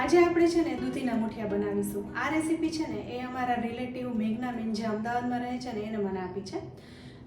આજે આપણે છે ને દૂધીના મુઠિયા બનાવીશું। આ રેસીપી છે ને એ અમારા રિલેટિવ મેઘનાબેન જે અમદાવાદમાં રહે છે ને એને મને આપી છે।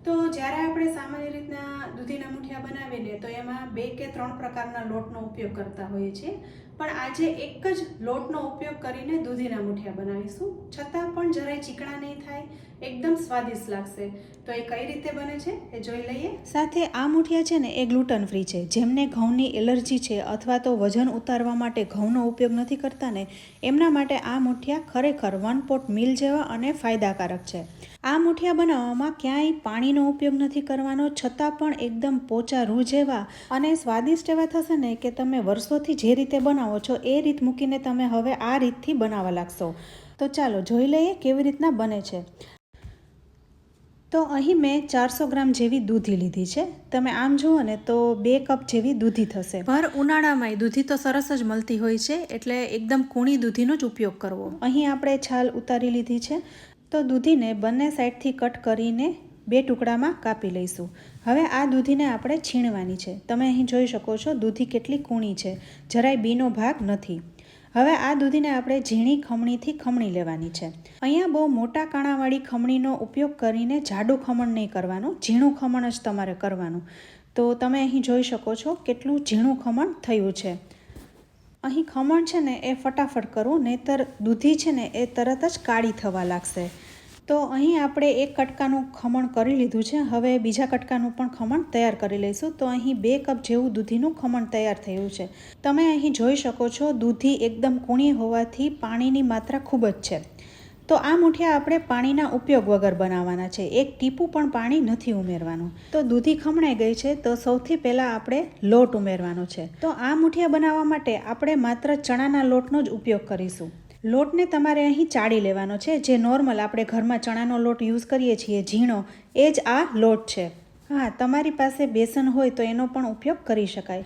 તો જ્યારે આપણે સામાન્ય રીતના દૂધીના મુઠિયા બનાવીને તો એમાં 2 કે 3 પ્રકારના લોટનો ઉપયોગ કરતા હોઈએ છીએ, પણ આજે એક જ લોટનો ઉપયોગ કરીને દૂધીના મુઠિયા બનાવીશું, છતાં પણ જરાય ચીકણા નહીં થાય, એકદમ સ્વાદિષ્ટ લાગશે। તો એ કઈ રીતે બને છે એ જોઈ લઈએ। સાથે આ મુઠિયા છે ને એ ગ્લુટન ફ્રી છે। જેમને ઘઉંની એલર્જી છે અથવા તો વજન ઉતારવા માટે ઘઉંનો ઉપયોગ નથી કરતા ને, એમના માટે આ મુઠિયા ખરેખર 1 પોટ મીલ જેવા અને ફાયદાકારક છે। આ મુઠિયા બનાવવામાં ક્યાંય પાણીનો ઉપયોગ નથી કરવાનો, છતાં પણ એકદમ પોચા રૂ જેવા અને સ્વાદિષ્ટ એવા થશે ને કે તમે વર્ષોથી જે રીતે બનાવો છો એ રીત મૂકીને તમે હવે આ રીતથી બનાવવા લાગશો। તો ચાલો જોઈ લઈએ કેવી રીતના બને છે। તો અહીં મેં 400 ગ્રામ જેવી દૂધી લીધી છે। તમે આમ જુઓ ને તો 2 કપ જેવી દૂધી થશે। ભર ઉનાળામાંય દૂધી તો સરસ જ મળતી હોય છે, એટલે એકદમ કૂણી દૂધીનો જ ઉપયોગ કરવો। અહીં આપણે છાલ ઉતારી લીધી છે, તો દૂધીને બંને સાઈડથી કટ કરીને 2 ટુકડામાં કાપી લઈશું। હવે આ દૂધીને આપણે છીણવાની છે। તમે અહીં જોઈ શકો છો દૂધી કેટલી કૂણી છે, જરાય બીનો ભાગ નથી। હવે આ દૂધીને આપણે ઝીણી ખમણીથી ખમણી લેવાની છે। અહીંયા બહુ મોટા કાણાવાળી ખમણીનો ઉપયોગ કરીને જાડું ખમણ નહીં કરવાનું, ઝીણું ખમણ જ તમારે કરવાનું। તો તમે અહીં જોઈ શકો છો કેટલું ઝીણું ખમણ થયું છે। અહીં ખમણ છે ને એ ફટાફટ કરવું, નહીંતર દૂધી છે ને એ તરત જ કાળી થવા લાગશે। તો અહીં આપણે 1 કટકાનું ખમણ કરી લીધું છે। હવે બીજા કટકાનું પણ ખમણ તૈયાર કરી લઈશું। તો અહીં 2 કપ જેવું દૂધીનું ખમણ તૈયાર થયું છે। તમે અહીં જોઈ શકો છો દૂધી એકદમ કૂણી હોવાથી પાણીની માત્રા ખૂબ જ છે। તો આ મુઠિયા આપણે પાણીના ઉપયોગ વગર બનાવવાના છે, 1 ટીપું પણ પાણી નથી ઉમેરવાનું। તો દૂધી ખમણાઈ ગઈ છે, તો સૌથી પહેલાં આપણે લોટ ઉમેરવાનો છે। તો આ મુઠિયા બનાવવા માટે આપણે માત્ર ચણાના લોટનો જ ઉપયોગ કરીશું। લોટને તમારે અહીં ચાળી લેવાનો છે, જે નોર્મલ આપણે ઘરમાં ચણાનો લોટ યુઝ કરીએ છીએ ઝીણો, એ જ આ લોટ છે। હા, તમારી પાસે બેસન હોય તો એનો પણ ઉપયોગ કરી શકાય।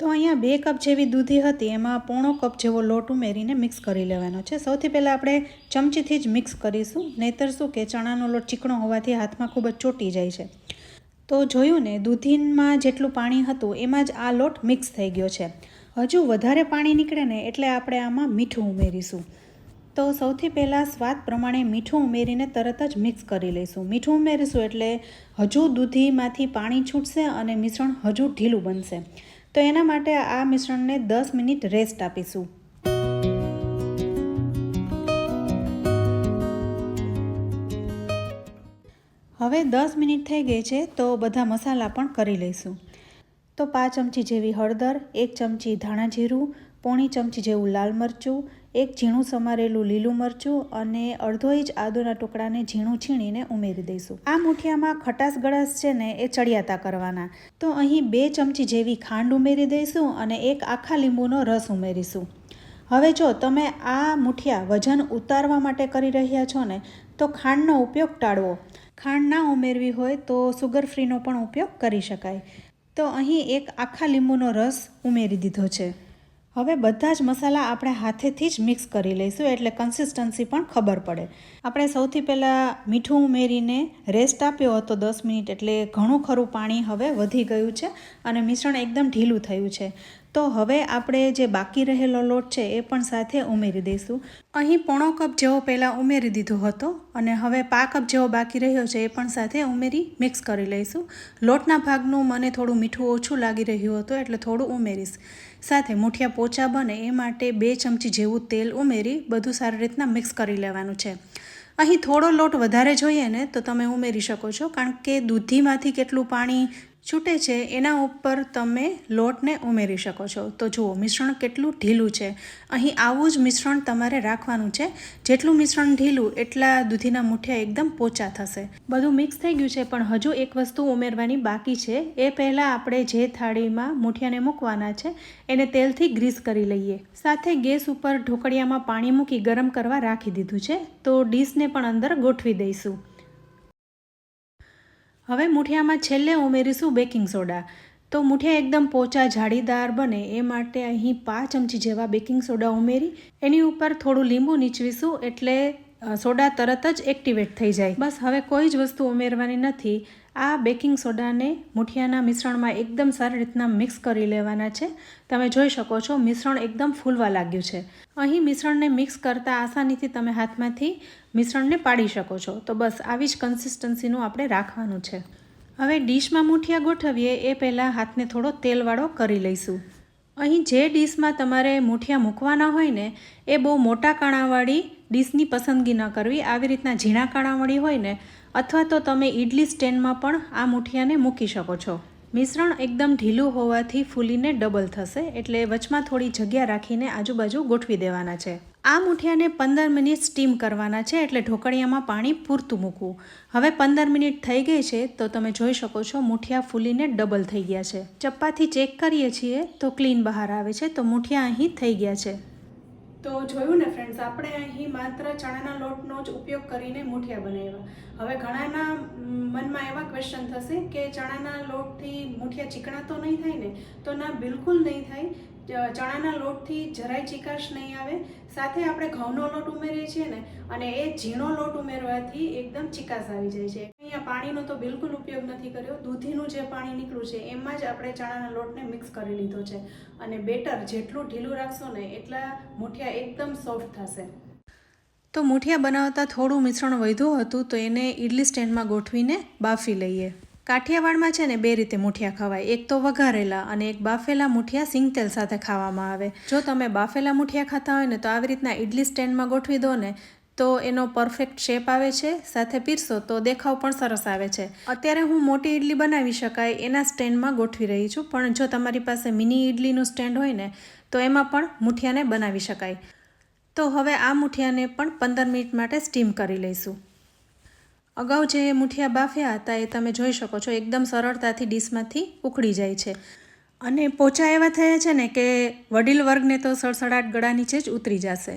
તો અહીંયા 2 કપ જેવી દૂધી હતી, એમાં પોણો કપ જેવો લોટ ઉમેરીને મિક્સ કરી લેવાનો છે। સૌથી પહેલાં આપણે ચમચીથી જ મિક્સ કરીશું, નહીંતર શું કે ચણાનો લોટ ચીકણો હોવાથી હાથમાં ખૂબ જ ચોંટી જાય છે। તો જોયું ને, દૂધીમાં જેટલું પાણી હતું એમાં જ આ લોટ મિક્સ થઈ ગયો છે। હજુ વધારે પાણી નીકળે ને એટલે આપણે આમાં મીઠું ઉમેરીશું। તો સૌથી પહેલાં સ્વાદ પ્રમાણે મીઠું ઉમેરીને તરત જ મિક્સ કરી લઈશું। મીઠું ઉમેરીશું એટલે હજુ દૂધીમાંથી પાણી છૂટશે અને મિશ્રણ હજુ ઢીલું બનશે। તો એના માટે આ મિશ્રણને 10 મિનિટ રેસ્ટ આપીશું। હવે 10 મિનિટ થઈ ગઈ છે, તો બધા મસાલા પણ કરી લઈશું। તો 5 ચમચી જેવી હળદર, 1 ચમચી ધાણા જીરું, પોણી ચમચી જેવું લાલ મરચું, 1 ઝીણું સમારેલું લીલું મરચું અને અડધો ઇંચ આદુના ટુકડાને ઝીણું છીણીને ઉમેરી દઈશું। આ મુઠિયામાં ખટાશ ગળાશ છે ને એ ચડિયાતા કરવાના। તો અહીં 2 ચમચી જેવી ખાંડ ઉમેરી દઈશું અને 1 આખા લીંબુનો રસ ઉમેરીશું। હવે જો તમે આ મુઠિયા વજન ઉતારવા માટે કરી રહ્યા છો ને, તો ખાંડનો ઉપયોગ ટાળવો। ખાંડ ના ઉમેરવી હોય તો સુગર ફ્રીનો પણ ઉપયોગ કરી શકાય। તો અહીં 1 આખા લીંબુનો રસ ઉમેરી દીધો છે। હવે બધા જ મસાલા આપણે હાથેથી જ મિક્સ કરી લઈશું, એટલે કન્સિસ્ટન્સી પણ ખબર પડે। આપણે સૌથી પહેલાં મીઠું ઉમેરીને રેસ્ટ આપ્યો હતો 10 મિનિટ, એટલે ઘણું ખરું પાણી હવે વધી ગયું છે અને મિશ્રણ એકદમ ઢીલું થયું છે। તો હવે આપણે જે બાકી રહેલો લોટ છે એ પણ સાથે ઉમેરી દઈશું। અહીં પોણો કપ જેવો પહેલાં ઉમેરી દીધો હતો અને હવે 1/2 કપ જેવો બાકી રહ્યો છે એ પણ સાથે ઉમેરી મિક્સ કરી લઈશું। લોટના ભાગનું મને થોડું મીઠું ઓછું લાગી રહ્યું હતું, એટલે થોડું ઉમેરીશ। સાથે મુઠિયા પોચા બને એ માટે 2 ચમચી જેવું તેલ ઉમેરી બધું સારી રીતના મિક્સ કરી લેવાનું છે। અહીં થોડો લોટ વધારે જોઈએ ને તો તમે ઉમેરી શકો છો, કારણ કે દૂધીમાંથી કેટલું પાણી છૂટે છે એના ઉપર તમે લોટને ઉમેરી શકો છો। તો જુઓ મિશ્રણ કેટલું ઢીલું છે। અહીં આવું જ મિશ્રણ તમારે રાખવાનું છે। જેટલું મિશ્રણ ઢીલું એટલા દૂધીના મુઠિયા એકદમ પોચા થશે। બધું મિક્સ થઈ ગયું છે, પણ હજુ એક વસ્તુ ઉમેરવાની બાકી છે। એ પહેલાં આપણે જે થાળીમાં મુઠિયાને મૂકવાના છે એને તેલથી ગ્રીસ કરી લઈએ। સાથે ગેસ ઉપર ઢોકળિયામાં પાણી મૂકી ગરમ કરવા રાખી દીધું છે। તો ડીશને પણ અંદર ગોઠવી દઈશું। હવે મુઠિયામાં છેલ્લે ઉમેરીશું બેકિંગ સોડા। તો મુઠિયા એકદમ પોચા જાળીદાર બને એ માટે અહીં 5 ચમચી જેવા બેકિંગ સોડા ઉમેરી એની ઉપર થોડું લીંબુ નીચવીશું, એટલે સોડા તરત જ એક્ટિવેટ થઈ જાય. બસ હવે કોઈ જ વસ્તુ ઉમેરવાની નથી. આ બેકિંગ સોડાને મુઠિયાના મિશ્રણમાં એકદમ સારી રીતના મિક્સ કરી લેવાના છે. તમે જોઈ શકો છો મિશ્રણ એકદમ ફૂલવા લાગ્યું છે. અહીં મિશ્રણને મિક્સ કરતાં આસાનીથી તમે હાથમાંથી મિશ્રણને પાડી શકો છો. તો બસ આવી જ કન્સિસ્ટન્સીનું આપણે રાખવાનું છે. હવે ડીશમાં મુઠિયા ગોઠવીએ એ પહેલાં હાથને થોડો તેલવાળો કરી લઈશું. અહીં જે ડીશમાં તમારે મુઠિયા મૂકવાના હોય ને એ બહુ મોટા કાણાવાળી ડીશની પસંદગી ન કરવી. આવી રીતના ઝીણા કાણાવાળી હોય ને અથવા તો તમે ઇડલી સ્ટેન્ડમાં પણ આ મુઠિયાને મૂકી શકો છો. મિશ્રણ એકદમ ઢીલું હોવાથી ફૂલીને ડબલ થશે એટલે વચમાં થોડી જગ્યા રાખીને આજુબાજુ ગોઠવી દેવાના છે. આ મુઠિયાને 15 મિનિટ સ્ટીમ કરવાના છે એટલે ઢોકળિયામાં પાણી પૂરતું મૂકવું. હવે 15 મિનિટ થઈ ગઈ છે તો તમે જોઈ શકો છો મુઠિયા ફૂલીને ડબલ થઈ ગયા છે. ચપ્પાથી ચેક કરીએ છીએ તો ક્લીન બહાર આવે છે. તો મુઠિયા અહીં થઈ ગયા છે. તો જોયું ને ફ્રેન્ડ્સ, આપણે અહીં માત્ર ચણાના લોટનો જ ઉપયોગ કરીને મુઠિયા બનાવ્યા. હવે ઘણાના મનમાં એવા ક્વેશ્ચન થશે કે ચણાના લોટથી મુઠિયા ચીકણા તો નહીં થાય ને? તો ના, બિલકુલ નહીં થાય. ચણાના લોટથી જરાય ચીકાશ નહીં આવે. સાથે આપણે ઘઉંનો લોટ ઉમેરીએ છીએ ને અને એ ઝીણો લોટ ઉમેરવાથી એકદમ ચીકાશ આવી જાય છે. અહીંયા પાણીનો તો બિલકુલ ઉપયોગ નથી કર્યો. દૂધીનું જે પાણી નીકળ્યું છે એમાં જ આપણે ચણાના લોટને મિક્સ કરી લીધો છે. અને બેટર જેટલું ઢીલું રાખશો ને એટલા મુઠિયા એકદમ સોફ્ટ થશે. તો મુઠિયા બનાવતા થોડું મિશ્રણ વધ્યું હતું તો એને ઇડલી સ્ટેન્ડમાં ગોઠવીને બાફી લઈએ. કાઠિયાવાડમાં છે ને 2 રીતે મુઠિયા ખવાય. એક તો વઘારેલા અને એક બાફેલા મુઠિયા સિંગતેલ સાથે ખાવામાં આવે. જો તમે બાફેલા મુઠિયા ખાતા હોય ને તો આવી રીતના ઇડલી સ્ટેન્ડમાં ગોઠવી દો ને તો એનો પરફેક્ટ શેપ આવે છે. સાથે પીરસો તો દેખાવ પણ સરસ આવે છે. અત્યારે હું મોટી ઇડલી બનાવી શકાય એના સ્ટેન્ડમાં ગોઠવી રહી છું, પણ જો તમારી પાસે મિની ઇડલીનું સ્ટેન્ડ હોય ને તો એમાં પણ મુઠિયાને બનાવી શકાય. તો હવે આ મુઠિયાને પણ 15 મિનિટ માટે સ્ટીમ કરી લઈશું. અગાઉ જે મુઠિયા બાફ્યા હતા એ તમે જોઈ શકો છો એકદમ સરળતાથી ડીશમાંથી ઉકળી જાય છે અને પોચા એવા થયા છે ને કે વડીલ વર્ગને તો સડસડાટ ગળા નીચે જ ઉતરી જશે.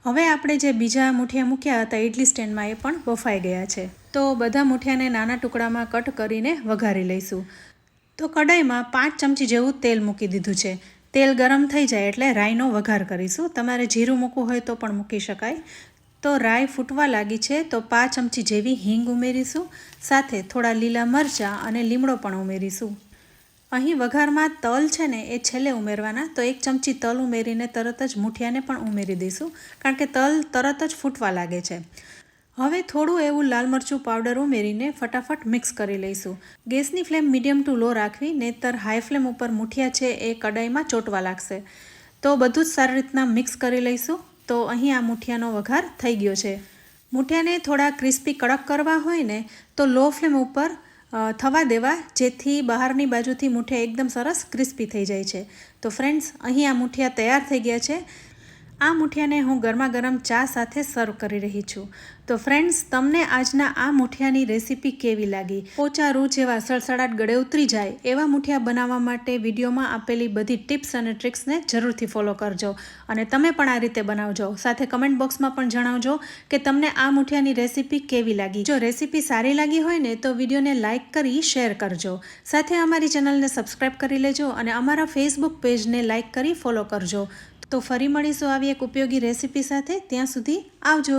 હવે આપણે જે બીજા મુઠિયા મૂક્યા હતા ઇડલી સ્ટેન્ડમાં એ પણ બફાઈ ગયા છે. તો બધા મુઠિયાને નાના ટુકડામાં કટ કરીને વઘારી લઈશું. તો કડાઈમાં 5 ચમચી જેવું તેલ મૂકી દીધું છે. તેલ ગરમ થઈ જાય એટલે રાઈનો વઘાર કરીશું. તમારે જીરું મૂકવું હોય તો પણ મૂકી શકાય. તો રાઈ ફૂટવા લાગી છે તો 5 ચમચી જેવી હિંગ ઉમેરીશું. સાથે થોડા લીલા મરચાં અને લીમડો પણ ઉમેરીશું. અહીં વઘારમાં તલ છે ને એ છેલ્લે ઉમેરવાના. તો 1 ચમચી તલ ઉમેરીને તરત જ મુઠિયાને પણ ઉમેરી દઈશું કારણ કે તલ તરત જ ફૂટવા લાગે છે. હવે થોડું એવું લાલ મરચું પાવડર ઉમેરીને ફટાફટ મિક્સ કરી લઈશું. ગેસની ફ્લેમ મીડિયમ ટુ લો રાખવી, નહીંતર હાઈ ફ્લેમ ઉપર મુઠિયા છે એ કડાઈમાં ચોંટવા લાગશે. તો બધું જ સારી રીતના મિક્સ કરી લઈશું. તો અહીં આ મુઠિયાનો વઘાર થઈ ગયો છે. મુઠિયાને થોડા ક્રિસ્પી કડક કરવા હોય ને તો લો ફ્લેમ ઉપર થવા દેવા, જેથી બહારની બાજુથી મુઠિયા એકદમ સરસ ક્રિસ્પી થઈ જાય છે. તો ફ્રેન્ડ્સ, અહીં આ મુઠિયા તૈયાર થઈ ગયા છે. આ મુઠિયાને હું ગરમા ગરમ ચા સાથે સર્વ કરી રહી છું. તો ફ્રેન્ડ્સ, તમને આજના આ મુઠિયાની રેસીપી કેવી લાગી? પોચા રૂ જેવા સડસડાટ ગળે ઉતરી જાય એવા મુઠિયા બનાવવા માટે વિડીયોમાં આપેલી બધી ટિપ્સ અને ટ્રિક્સને જરૂરથી ફોલો કરજો અને તમે પણ આ રીતે બનાવજો. સાથે કમેન્ટ બોક્સમાં પણ જણાવજો કે તમને આ મુઠિયાની રેસીપી કેવી લાગી. જો રેસીપી સારી લાગી હોય ને તો વિડીયોને લાઇક કરી શેર કરજો. સાથે અમારી ચેનલને સબસ્ક્રાઈબ કરી લેજો અને અમારા ફેસબુક પેજને લાઇક કરી ફોલો કરજો. તો ફરી મળીશું આવી એક ઉપયોગી રેસીપી સાથે. ત્યાં સુધી આવજો.